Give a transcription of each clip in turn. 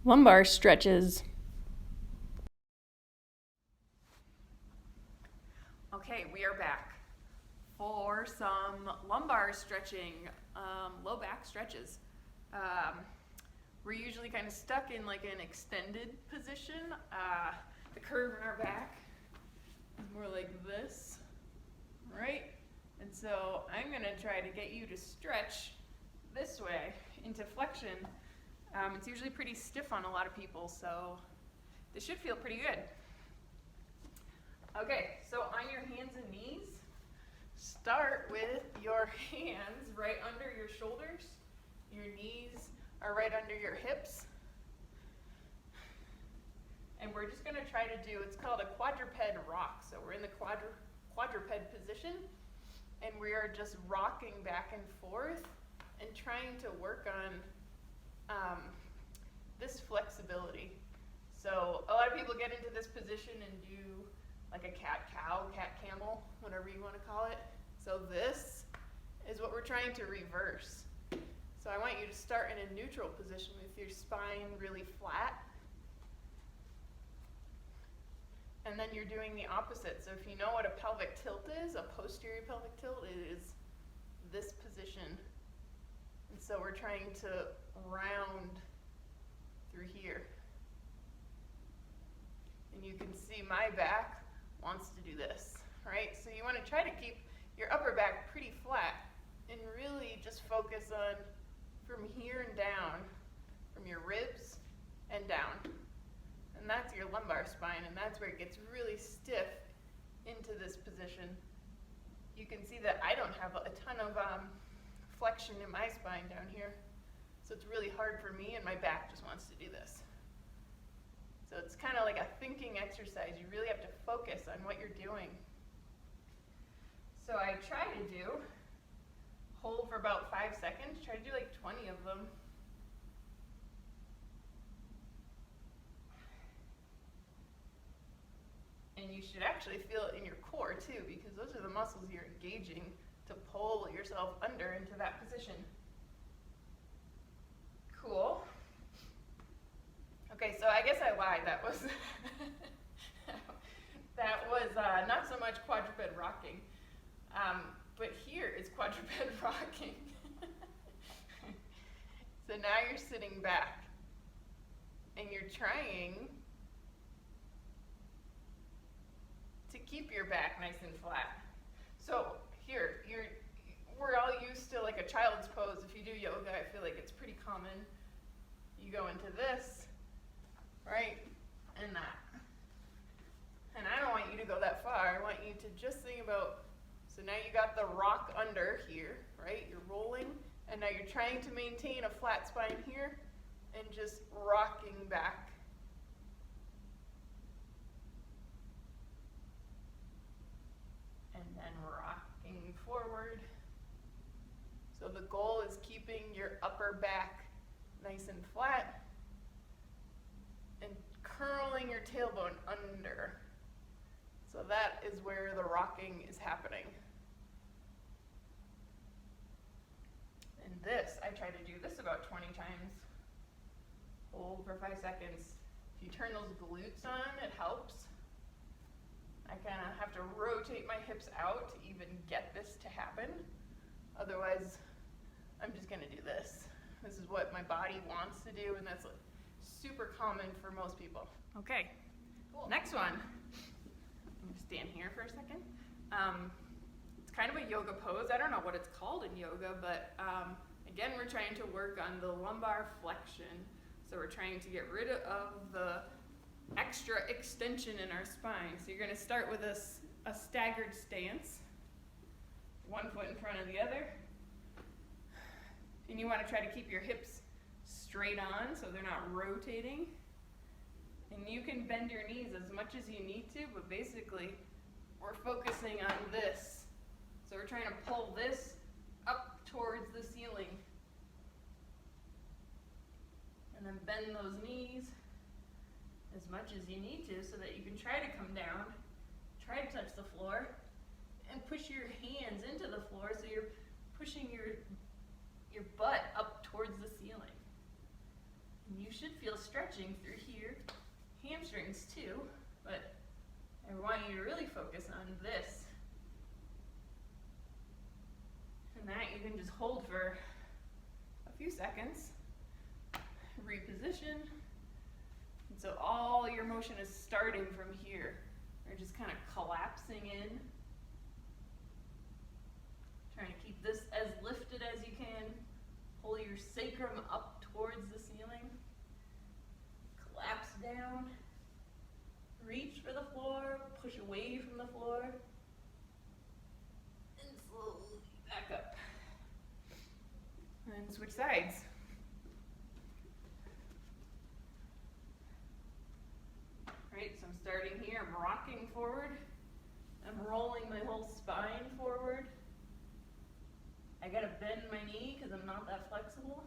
Lumbar stretches. Okay, we are back for some lumbar stretching, low back stretches. We're usually kind of stuck in like an extended position. The curve in our back is more like this, right? And so I'm gonna try to get you to stretch this way into flexion. It's usually pretty stiff on a lot of people, so this should feel pretty good. Okay, so on your hands and knees, start with your hands right under your shoulders. Your knees are right under your hips. And we're just going to try to do, it's called a quadruped rock. So we're in the quadruped position, and we are just rocking back and forth and trying to work on this flexibility. So a lot of people get into this position and do like a cat-cow, cat-camel, whatever you want to call it. So this is what we're trying to reverse. So I want you to start in a neutral position with your spine really flat. And then you're doing the opposite. So if you know what a pelvic tilt is, a posterior pelvic tilt, it is this position. And so we're trying to round through here. And you can see my back wants to do this, right? So you want to try to keep your upper back pretty flat and really just focus on from here and down, from your ribs and down. And that's your lumbar spine, and that's where it gets really stiff into this position. You can see that I don't have a ton of flexion in my spine down here. So it's really hard for me, and my back just wants to do this. So it's kind of like a thinking exercise. You really have to focus on what you're doing. So I try to do, hold for about 5 seconds, try to do like 20 of them. And you should actually feel it in your core too, because those are the muscles you're engaging to pull yourself under into that position. Cool. Okay, so I guess I lied. That was not so much quadruped rocking, but here is quadruped rocking. So now you're sitting back, and you're trying to keep your back nice and flat. So here, we're all used to like a child's pose. If you do yoga, I feel like it's pretty common. You go into this, right, and that. And I don't want you to go that far. I want you to just think about, so now you got the rock under here, right? You're rolling, and now you're trying to maintain a flat spine here and just rocking back. And then rocking forward. So the goal is keeping your upper back nice and flat and curling your tailbone under. So that is where the rocking is happening. And this, I try to do this about 20 times. Hold for 5 seconds. If you turn those glutes on, it helps. I kind of have to rotate my hips out to even get this to happen. Otherwise, I'm just going to do this. This is what my body wants to do, and that's super common for most people. Okay, cool. Next one. I'm going to stand here for a second. It's kind of a yoga pose. I don't know what it's called in yoga, but again, we're trying to work on the lumbar flexion. So we're trying to get rid of the extra extension in our spine. So you're going to start with a staggered stance, one foot in front of the other. And you want to try to keep your hips straight on so they're not rotating. And you can bend your knees as much as you need to, but basically we're focusing on this. So we're trying to pull this up towards the ceiling. And then bend those knees as much as you need to so that you can try to come down, try to touch the floor, and push your hands into the floor so you're pushing your butt up towards the ceiling. And you should feel stretching through here, hamstrings too, but I want you to really focus on this. And that you can just hold for a few seconds, reposition. And so all your motion is starting from here. You're just kind of collapsing in. Trying to keep this as lifted as you can. Pull your sacrum up towards the ceiling. Collapse down. Reach for the floor, push away from the floor. And slowly back up. And switch sides. Right, so I'm starting here, I'm rocking forward. I'm rolling my whole spine forward. I gotta bend my knee because I'm not that flexible.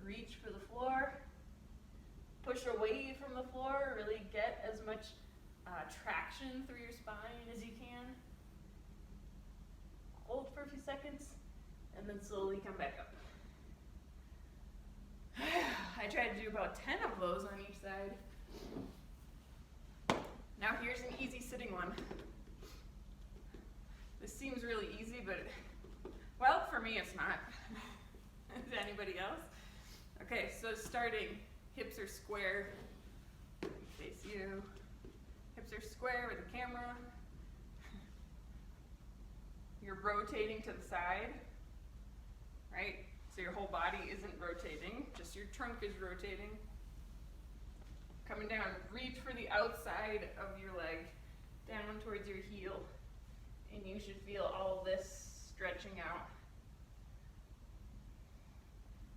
Reach for the floor. Push away from the floor, really get as much traction through your spine as you can. Hold for a few seconds, and then slowly come back up. I tried to do about 10 of those on each side. Now here's an easy sitting one. This seems really easy, but, well, for me it's not. To anybody else? Okay, so starting, hips are square. Face you. Hips are square with the camera. You're rotating to the side, right? So your whole body isn't rotating, just your trunk is rotating. Coming down, reach for the outside of your leg, down towards your heel. And you should feel all of this stretching out.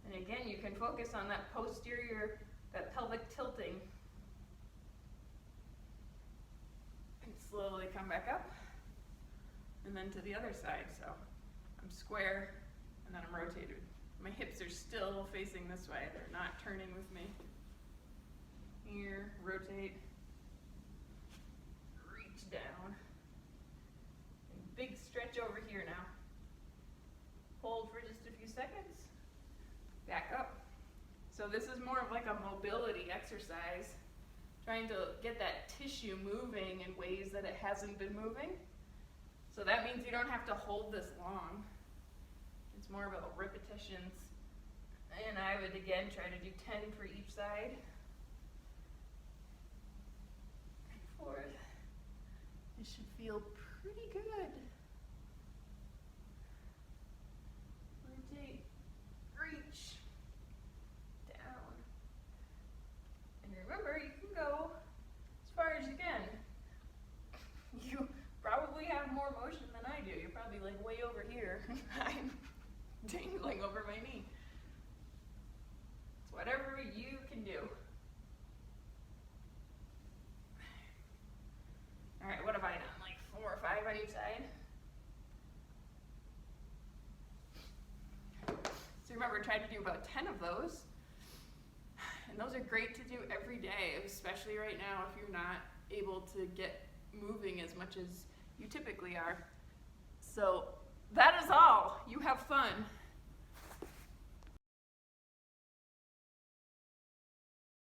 And again, you can focus on that posterior, that pelvic tilting. And slowly come back up. And then to the other side. So I'm square, and then I'm rotated. My hips are still facing this way. They're not turning with me. Here, rotate. Reach down. And big stretch over here now. Hold for just a few seconds. Back up. So this is more of like a mobility exercise. Trying to get that tissue moving in ways that it hasn't been moving. So that means you don't have to hold this long. It's more about repetitions. And I would again try to do 10 for each side. Forward. It should feel pretty good. Rotate, reach, down. And remember, you can go as far as you can. You probably have more motion than I do. You're probably like way over here. I'm dangling over my knee. It's whatever you can do. All right, what have I done? Like 4 or 5 on each side? So remember, try to do about 10 of those. And those are great to do every day, especially right now if you're not able to get moving as much as you typically are. So that is all. You have fun.